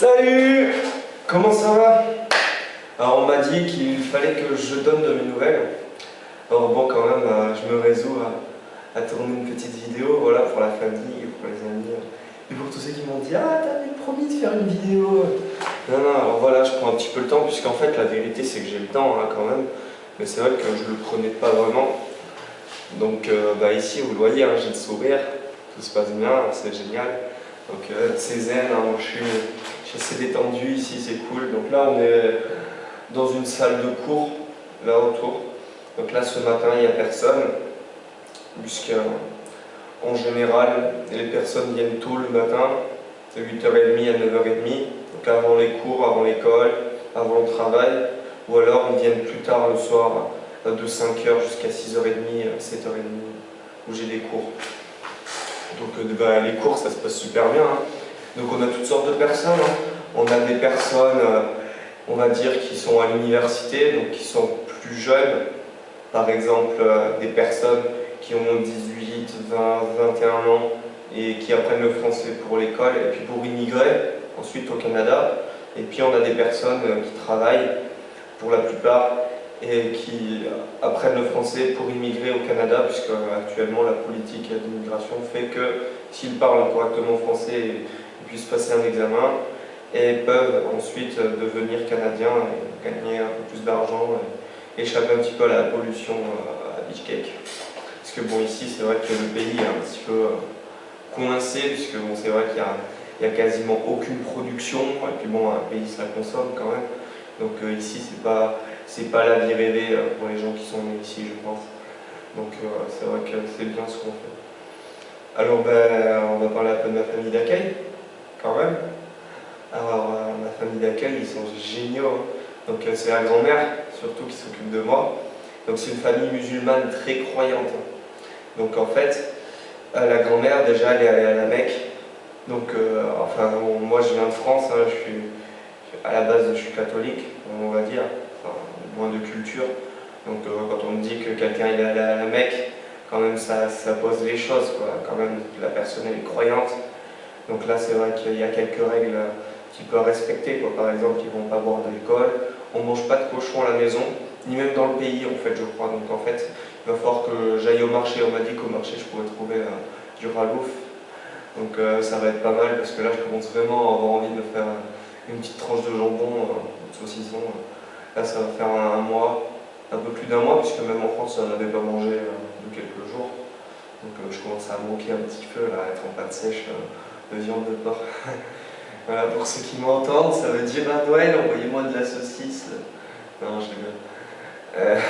Salut! Comment ça va? Alors on m'a dit qu'il fallait que je donne de mes nouvelles. Alors bon quand même, je me résous à tourner une petite vidéo, voilà, pour la famille, pour les amis, et pour tous ceux qui m'ont dit «Ah, t'avais promis de faire une vidéo!» Non, alors voilà, je prends un petit peu le temps, puisqu'en fait la vérité c'est que j'ai le temps hein, quand même, mais c'est vrai que je le prenais pas vraiment. Donc ici vous le voyez, hein, j'ai le sourire, tout se passe bien, c'est génial. Donc c'est zen, hein, moi je suis assez détendu ici, c'est cool. Donc là on est dans une salle de cours, là autour. Donc là ce matin il n'y a personne, puisque en général les personnes viennent tôt le matin, c'est 8h30 à 9h30, donc avant les cours, avant l'école, avant le travail, ou alors ils viennent plus tard le soir, de 5h jusqu'à 6h30, 7h30, où j'ai des cours. Donc les cours ça se passe super bien. Hein. Donc on a toutes sortes de personnes. Hein. On a des personnes, on va dire, qui sont à l'université, donc qui sont plus jeunes. Par exemple, des personnes qui ont 18, 20, 21 ans et qui apprennent le français pour l'école et puis pour immigrer ensuite au Canada. Et puis on a des personnes qui travaillent pour la plupart et qui apprennent le français pour immigrer au Canada, puisque actuellement la politique d'immigration fait que s'ils parlent correctement français, ils puissent passer un examen et peuvent ensuite devenir canadiens et gagner un peu plus d'argent et échapper un petit peu à la pollution à Bishkek. Parce que bon, ici c'est vrai que le pays est un petit peu coincé, puisque bon, c'est vrai qu'il y a quasiment aucune production, et puis bon, un pays ça consomme quand même. Donc ici c'est pas la vie rêvée pour les gens qui sont nés ici, je pense. Donc c'est vrai que c'est bien ce qu'on fait. Alors on va parler un peu de ma famille d'accueil, quand même. Alors ma famille d'accueil, ils sont géniaux. Hein. Donc c'est la grand-mère, surtout, qui s'occupe de moi. Donc c'est une famille musulmane très croyante. Hein. Donc en fait, la grand-mère, déjà, elle est allée à la Mecque. Donc moi je viens de France, hein, à la base je suis catholique, on va dire. Enfin, moins de culture. Donc quand on me dit que quelqu'un est allé à la Mecque, quand même ça pose les choses, quoi. Quand même la personne elle est croyante. Donc là c'est vrai qu'il y a quelques règles qu'il peut respecter, quoi. Par exemple, ils ne vont pas boire d'alcool, on ne mange pas de cochon à la maison, ni même dans le pays en fait je crois. Donc en fait il va falloir que j'aille au marché. On m'a dit qu'au marché je pourrais trouver du ralouf. Donc ça va être pas mal parce que là je commence vraiment à avoir envie de me faire une petite tranche de jambon, de saucisson. Là, ça va faire un mois, un peu plus d'un mois, puisque même en France, on n'avait pas mangé de quelques jours. Donc, je commence à manquer un petit peu, là, être en pâte sèche de viande de porc. Voilà, pour ceux qui m'entendent, ça veut dire à Noël, envoyez-moi de la saucisse. Non, je rigole.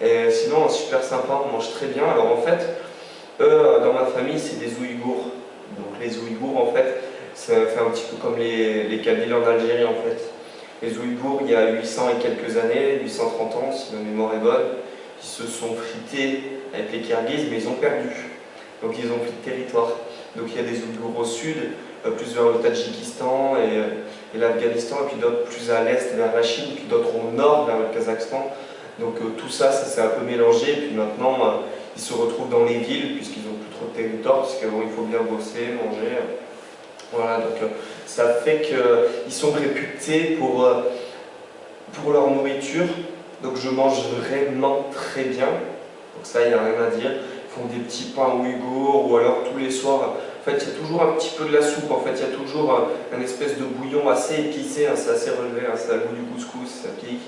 Et sinon, super sympa, on mange très bien. Alors, en fait, eux, dans ma famille, c'est des Ouïghours. Donc, les Ouïghours, en fait, ça fait un petit peu comme les Kabyles en Algérie, en fait. Les Ouïghours, il y a 800 et quelques années, 830 ans, si ma mémoire est bonne, ils se sont frités avec les Kirghizes, mais ils ont perdu. Donc ils ont pris de territoire. Donc il y a des Ouïghours au sud, plus vers le Tadjikistan et l'Afghanistan, et puis d'autres plus à l'est vers la Chine, puis d'autres au nord vers le Kazakhstan. Donc tout ça, ça s'est un peu mélangé, et puis maintenant ils se retrouvent dans les villes, puisqu'ils n'ont plus trop de territoire, puisqu'il faut bien bosser, manger. Voilà, donc ça fait qu'ils sont réputés pour leur nourriture. Donc je mange vraiment très bien. Donc ça, il n'y a rien à dire. Ils font des petits pains ouïghours ou alors tous les soirs. En fait, il y a toujours un petit peu de la soupe. En fait, il y a toujours un espèce de bouillon assez épicé. Hein, c'est assez relevé. Hein, ça a le goût du couscous, ça pique.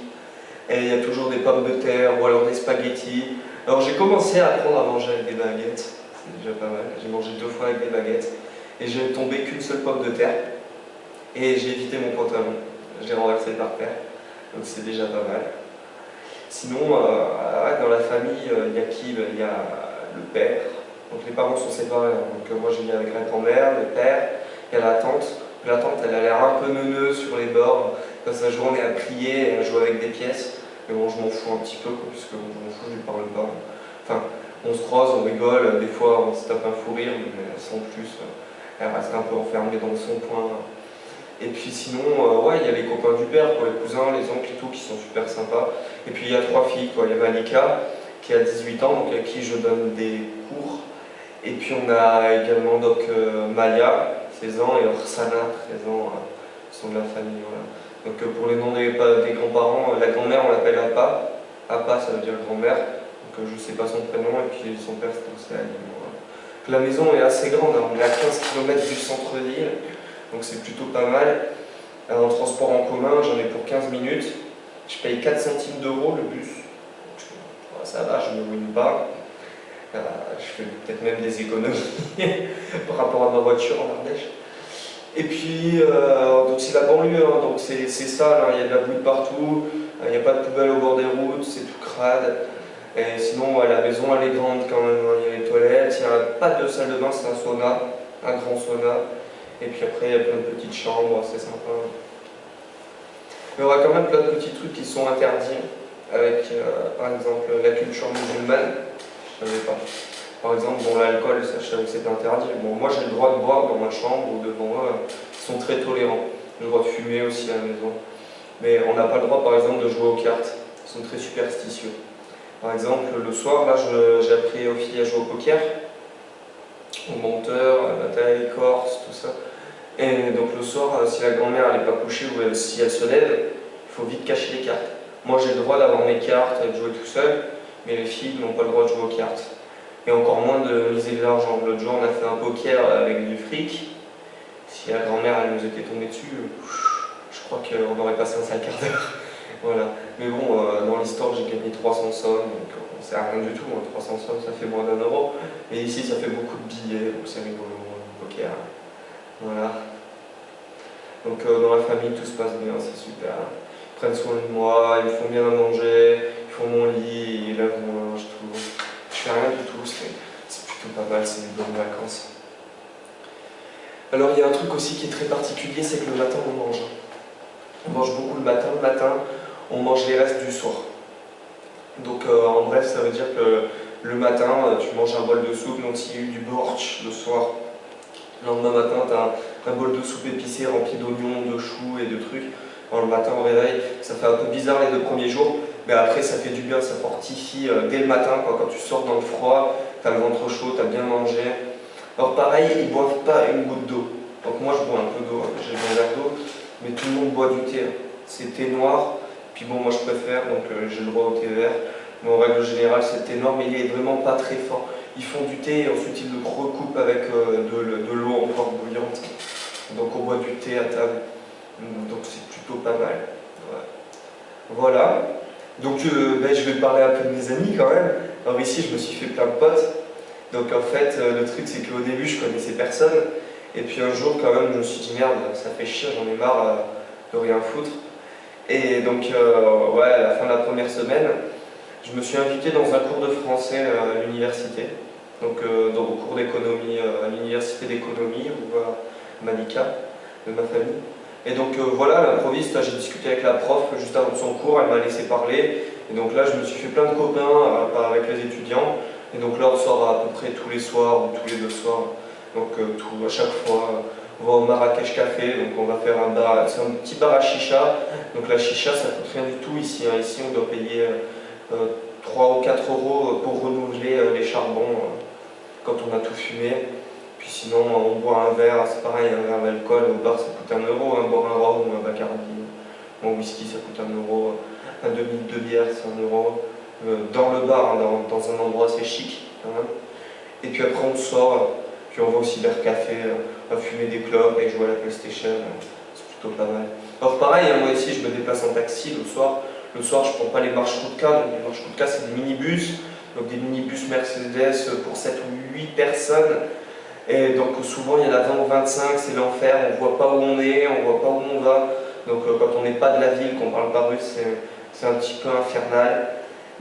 Et il y a toujours des pommes de terre ou alors des spaghettis. Alors j'ai commencé à apprendre à manger avec des baguettes. C'est déjà pas mal. J'ai mangé 2 fois avec des baguettes. Et j'ai tombé qu'une seule pomme de terre. Et j'ai évité mon pantalon. Je l'ai renversé par terre. Donc c'est déjà pas mal. Sinon, dans la famille, il y a qui? Il y a le père. Donc les parents sont séparés. Hein. Donc moi je vis avec la grand-mère, le père, il y a la tante. La tante, elle a l'air un peu neuneuse sur les bords. Dans sa journée à prier et à jouer avec des pièces. Mais bon, je m'en fous un petit peu, quoi, puisque bon, je m'en fous, je lui parle pas. Enfin, on se croise, on rigole, des fois on se tape un fou rire, mais sans plus. Elle reste un peu enfermée dans son coin. Et puis sinon, ouais, il y a les copains du père, quoi, les cousins, les oncles et tout, qui sont super sympas. Et puis il y a 3 filles, quoi. Il y a Malika, qui a 18 ans, donc à qui je donne des cours. Et puis on a également donc Malia, 16 ans, et Orsana, 13 ans, sont de la famille. Voilà. Donc pour les noms des grands-parents, la grand-mère on l'appelle Appa. Appa ça veut dire grand-mère, donc je ne sais pas son prénom, et puis son père c'est Océanie. Voilà. La maison est assez grande, hein. On est à 15 km du centre-ville, donc c'est plutôt pas mal. En transport en commun, j'en ai pour 15 minutes. Je paye 4 centimes d'euros le bus. Donc, ça va, je ne me ruine pas. Je fais peut-être même des économies par rapport à ma voiture en Ardèche. Et puis, donc c'est la banlieue, hein, donc c'est sale, hein, il y a de la boue de partout, il n'y a pas de poubelle au bord des routes, c'est tout crade. Et sinon, la maison elle est grande quand même, hein, il y a les toilettes, il n'y a pas de salle de bain, c'est un sauna, un grand sauna. Et puis après, il y a plein de petites chambres, c'est sympa. Mais on a quand même plein de petits trucs qui sont interdits, avec par exemple la culture musulmane, je ne savais pas. Par exemple, bon, l'alcool, ça, je savais que c'était interdit. Bon, moi j'ai le droit de boire dans ma chambre ou devant moi, ils sont très tolérants. J'ai le droit de fumer aussi à la maison. Mais on n'a pas le droit, par exemple, de jouer aux cartes. Ils sont très superstitieux. Par exemple, le soir, là, j'ai appris aux filles à jouer au poker, au monteur, à la bataille, corse, tout ça. Et donc le soir, si la grand-mère n'est pas couchée ou si elle se lève, il faut vite cacher les cartes. Moi j'ai le droit d'avoir mes cartes et de jouer tout seul, mais les filles n'ont pas le droit de jouer aux cartes. Et encore moins de miser de l'argent. L'autre jour on a fait un poker avec du fric. Si la grand-mère elle nous était tombée dessus, je crois qu'on aurait passé un sale quart d'heure. Voilà. Mais bon, dans l'histoire j'ai gagné 300 sommes, donc c'est rien du tout, hein. 300 sommes ça fait moins d'1 euro. Et ici ça fait beaucoup de billets, donc c'est rigolo, le poker. Voilà. Donc dans la famille tout se passe bien, c'est super. Ils prennent soin de moi, ils me font bien à manger, ils font mon lit, ils lavent mon linge, tout. Je fais rien du tout, c'est plutôt pas mal, c'est des bonnes vacances. Alors il y a un truc aussi qui est très particulier, c'est que le matin on mange. On mange beaucoup le matin, on mange les restes du soir. Donc en bref, ça veut dire que le matin, tu manges un bol de soupe, donc s'il y a eu du bortsch le soir, le lendemain matin, tu as un bol de soupe épicée rempli d'oignons, de choux et de trucs. Alors, le matin au réveil, ça fait un peu bizarre les 2 premiers jours, mais après ça fait du bien, ça fortifie dès le matin, quoi. Quand tu sors dans le froid, tu as le ventre chaud, tu as bien mangé. Alors pareil, ils ne boivent pas une goutte d'eau. Donc moi je bois un peu d'eau, j'ai un verre d'eau, mais tout le monde boit du thé. C'est thé noir, puis bon moi je préfère, donc j'ai le droit au thé vert. Mais en règle générale c'est thé noir, mais il est vraiment pas très fort. Ils font du thé et ensuite ils le recoupent avec de l'eau encore bouillante. Donc on boit du thé à table. Donc c'est plutôt pas mal. Ouais. Voilà. Donc je vais parler un peu de mes amis quand même. Alors ici je me suis fait plein de potes. Donc en fait le truc c'est qu'au début je connaissais personne. Et puis un jour quand même je me suis dit merde ça fait chier, j'en ai marre de rien foutre. Et donc ouais, à la fin de la première semaine, je me suis invité dans un cours de français à l'université. Donc au cours d'économie, à l'université d'économie, ou à Malika, de ma famille. Et donc voilà, l'improviste, j'ai discuté avec la prof juste avant son cours, elle m'a laissé parler. Et donc là, je me suis fait plein de copains avec les étudiants. Et donc là, on sort à peu près tous les soirs ou tous les 2 soirs. Donc à chaque fois, on va au Marrakech Café, donc on va faire un bar, c'est un petit bar à chicha. Donc la chicha, ça coûte rien du tout ici. Hein. Ici, on doit payer 3 ou 4 euros pour renouveler les charbons quand on a tout fumé. Puis sinon, on boit un verre, c'est pareil, un verre d'alcool, au bar ça coûte 1 euro, hein, boire un rhum ou un Bacardi, ou un whisky ça coûte 1 euro, un demi-litre de bière c'est 1 euro, dans le bar, hein, dans un endroit assez chic quand même. Et puis après on sort, puis on va au cybercafé, on va fumer des clopes et jouer à la PlayStation, c'est plutôt pas mal. Alors pareil, hein, moi ici je me déplace en taxi le soir je prends pas les marches-Rutka, donc les marches-Rutka c'est des minibus, donc des minibus Mercedes pour 7 ou 8 personnes. Et donc souvent il y en a 20 ou 25, c'est l'enfer, on ne voit pas où on est, on ne voit pas où on va. Donc quand on n'est pas de la ville, qu'on ne parle pas russe, c'est un petit peu infernal.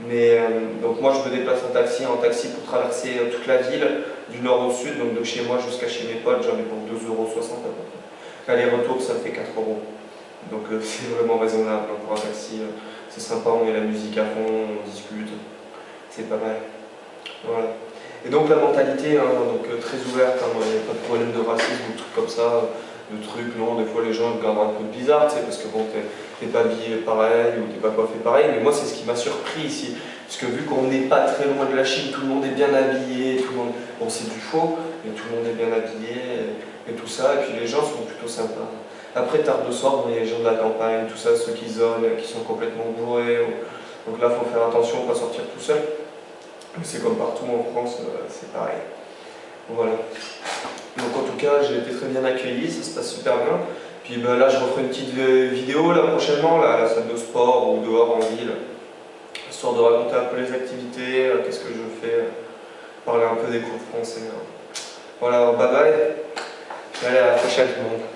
Mais donc moi je me déplace en taxi pour traverser toute la ville, du nord au sud, donc de chez moi jusqu'à chez mes potes, j'en ai pour 2,60 € à peu près. Aller-retour ça fait 4 €. Donc c'est vraiment raisonnable hein, pour un taxi, c'est sympa, on met la musique à fond, on discute, c'est pas mal. Voilà. Et donc la mentalité, hein, donc, très ouverte, hein, il n'y a pas de problème de racisme ou de trucs comme ça, de trucs, non, des fois les gens regardent un peu bizarre, tu sais, parce que bon, t'es pas habillé pareil ou t'es pas coiffé pareil, mais moi c'est ce qui m'a surpris ici, parce que vu qu'on n'est pas très loin de la Chine, tout le monde est bien habillé, tout le monde, bon c'est du faux, mais tout le monde est bien habillé, et tout ça, et puis les gens sont plutôt sympas. Après, tard de soir, bon, il y a les gens de la campagne, tout ça, ceux qui zonent, qui sont complètement bourrés. Donc là, il faut faire attention, pas sortir tout seul. C'est comme partout en France, c'est pareil. Voilà. Donc en tout cas, j'ai été très bien accueilli, ça se passe super bien. Puis ben, là, je referai une petite vidéo là, prochainement, là, à la salle de sport ou dehors en ville, histoire de raconter un peu les activités, qu'est-ce que je fais, parler un peu des cours de français. Voilà, bye bye. Allez, à la prochaine tout le monde.